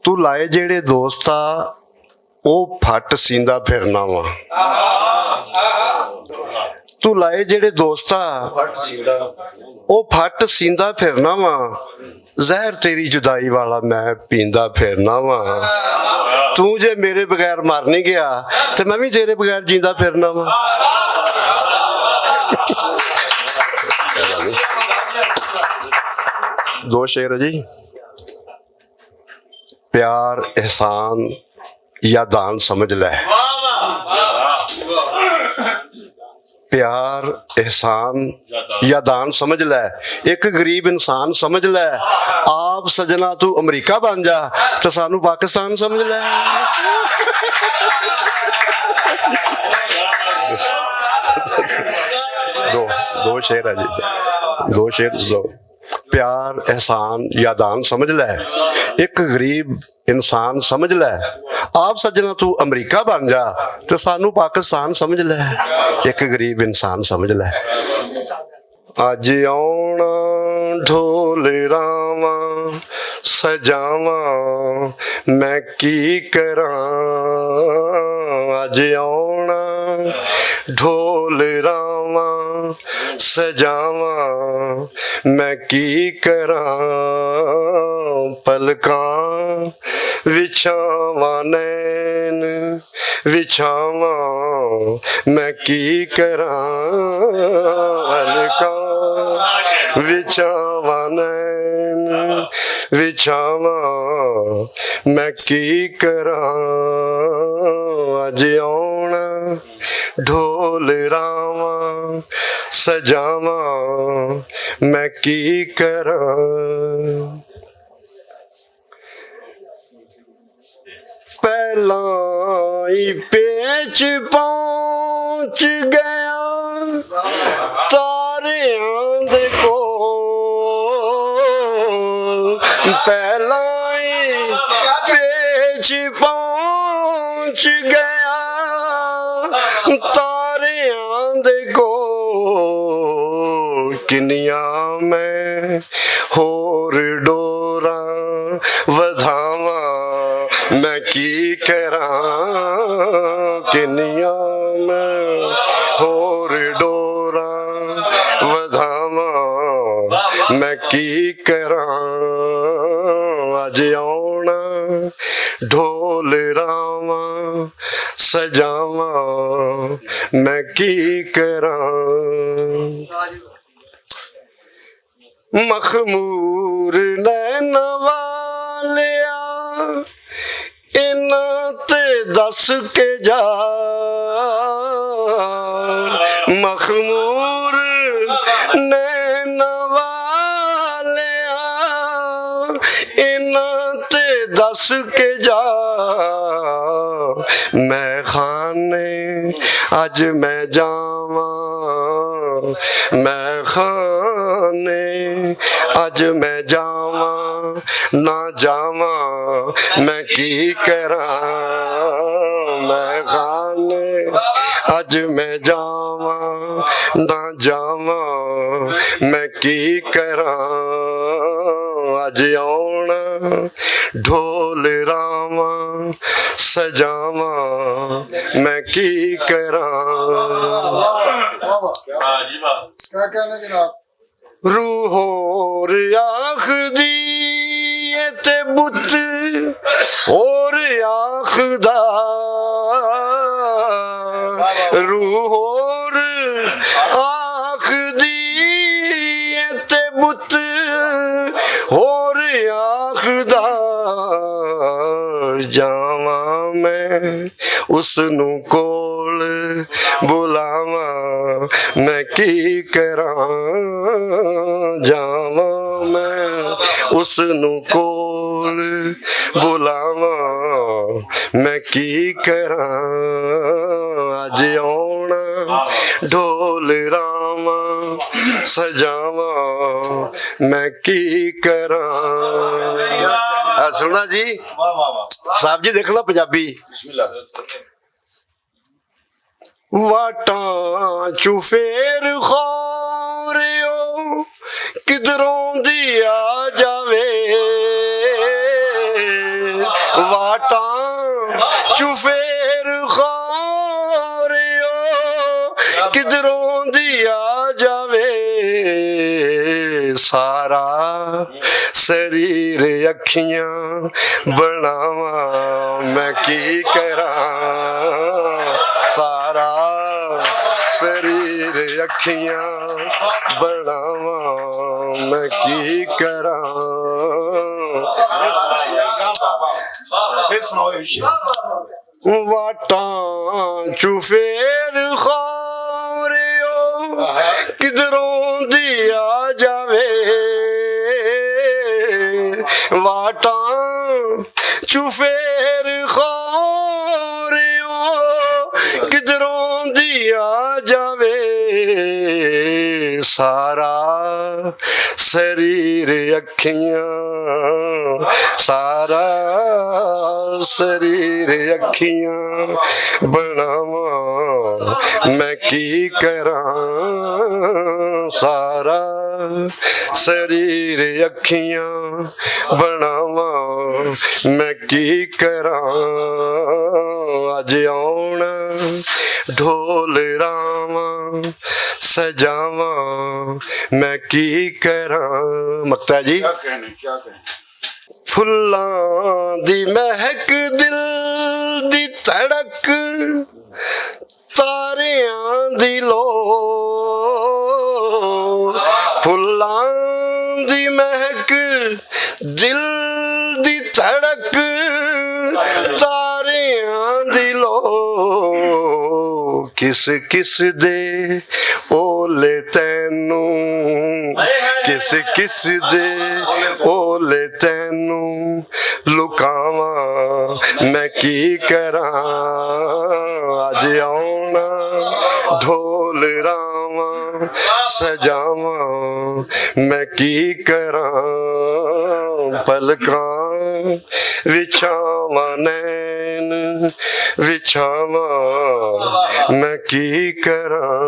तू लाए जेड़े दोस्त आ ਉਹ ਫੱਟ ਸੀਂਦਾ ਫਿਰਨਾ ਵਾ। ਤੂੰ ਲਾਏ ਜਿਹੜੇ ਦੋਸਤਾ ਉਹ ਫੱਟ ਸੀਂਦਾ ਫਿਰਨਾ ਵਾ। ਜ਼ਹਿਰ ਤੇਰੀ ਜੁਦਾਈ ਵਾਲਾ ਮੈਂ ਪੀਂਦਾ ਫਿਰਨਾ ਵਾ। ਤੂੰ ਜੇ ਮੇਰੇ ਬਗੈਰ ਮਰ ਨਹੀਂ ਗਿਆ ਤੇ ਮੈਂ ਵੀ ਤੇਰੇ ਬਗੈਰ ਜੀਂਦਾ ਫਿਰਨਾ ਵਾ। दो शेर है जी। प्यार एहसान या दान समझ ले। प्यार एहसान या दान समझ ले। एक गरीब इंसान समझ ले। आप सजना तू अमरीका बन जा तो सानू पाकिस्तान समझ ले। दो शेर है जी, दो शेर दो। प्यार एहसान या दान समझ ले। एक गरीब इंसान समझ ले। आप सजना तू अमरीका बन जा तो सानू पाकिस्तान समझ ले। एक गरीब इंसान समझ ले। अज आउणा ढोल रावा सजावा मैं की करा। अज आउणा ढोल रावा सजावा मैं की करा। पलकां विछावा नैन विछावा मैं की करा। पलकां विछावा नैन विछावा मैं की करा। अज आउणा ढोल रावा सजावा मैं की करा। पहला ही पेच पहुंच गया तारियां दे कोल। पहला ही पेच पहुंच गया तारियां दे कोल। किनिया मैं होर डोरा वधावा मैं की करा। किनिया मैं होर डोरा वधावा मैं की करा। अज आउणा ढोल रावा सजावा मैं की करा। मखमूर नैन वालिया इन्ना ते दस के जा। मखमूर नैन वालिया इन्ना ते दस के जा। मैं खाने अज मैं जावा मैं खाने अज मैं जावा ना जावा मैं की करा। मैं खाने अज मैं जावा ना जावा मैं की करा। अज आउणा ढोल रावा सजावा मैं की करा। क्या कहना जनाब। रूह होर आखदी ते बुत होर आखदा। रूह होर आखदी ते बुत होर आखदा। जावा मैं उसनू कोल बुलावा मैं की करा। जावा मैं उसनू कोल बुलावा मैं की करा। अज आउणा ढोल रावा सजावा मैं की करा। सुना जी साहब जी देख लो पंजाबी। वाटां चू फेर खौरियो किधरों दी आ जावे। ਵਾਟਾਂ ਚੁਫੇਰ ਖਾਰਿਓ ਕਿਧਰੋਂ ਦੀ ਆ ਜਾਵੇ ਸਾਰਾ ਸਰੀਰ ਅੱਖੀਆਂ ਬਣਾਵਾਂ ਮੈਂ ਕੀ ਕਰਾਂ ਸਾਰਾ ਸਰੀਰ ਅੱਖੀਆਂ ਬਣਾਵਾਂ ਮੈਂ ਕੀ ਕਰਾਂ ਵਾਟਾਂ ਚੁਫੇਰ ਖਾਰਿਓ ਕਿਧਰੋਂ ਦੀ ਆ ਜਾਵੇ ਵਾਟਾਂ ਚੁਫੇਰ ਖਾਰਿਓ ਕਿਧਰੋਂ ਦੀ ਆ ਜਾਵੇ ਸਾਰਾ ਸਰੀਰ ਅੱਖੀਆਂ ਸਾਰਾ ਸਰੀਰ ਅੱਖੀਆਂ ਬਣਾਵਾਂ ਮੈਂ ਕੀ ਕਰਾਂ ਸਾਰਾ ਸਰੀਰ ਅੱਖੀਆਂ ਬਣਾਵਾਂ ਮੈਂ ਕੀ ਕਰਾਂ ਅੱਜ ਆਉਣਾ ਢੋਲ ਰਾਵਾਂ ਸਜਾਵਾਂ ਮੈਂ ਕੀ ਕਰਾਂ ਮਕਤਾ ਜੀ ਫੁੱਲਾਂ ਦੀ ਮਹਿਕ ਦਿਲ ਦੀ ਧੜਕ ਤਾਰਿਆਂ ਦੀ ਲੋ ਫੁੱਲਾਂ ਦੀ ਮਹਿਕ ਦਿਲ ਦੀ ਧੜਕ ਤਾਰਿਆਂ ਦੀ ਲੋ ਕਿਸ ਕਿਸ ਦੇ ਓਲੇ ਤੈਨੂੰ ਕਿਸ ਕਿਸ ਦੇ ਓਲੇ ਤੈਨੂੰ ਲੁਕਾਵਾਂ ਮੈਂ ਕੀ ਕਰਾਂ ਅੱਜ ਆਉਣਾ ਢੋਲ ਰਾਵਾਂ ਸਜਾਵਾਂ ਮੈਂ ਕੀ ਕਰਾਂ ਪਲਕਾਂ ਵਿਛਾਵਾਂ ਨੈਣ ਵਿਛਾਵਾਂ ਮੈਂ ਕੀ ਕਰਾਂ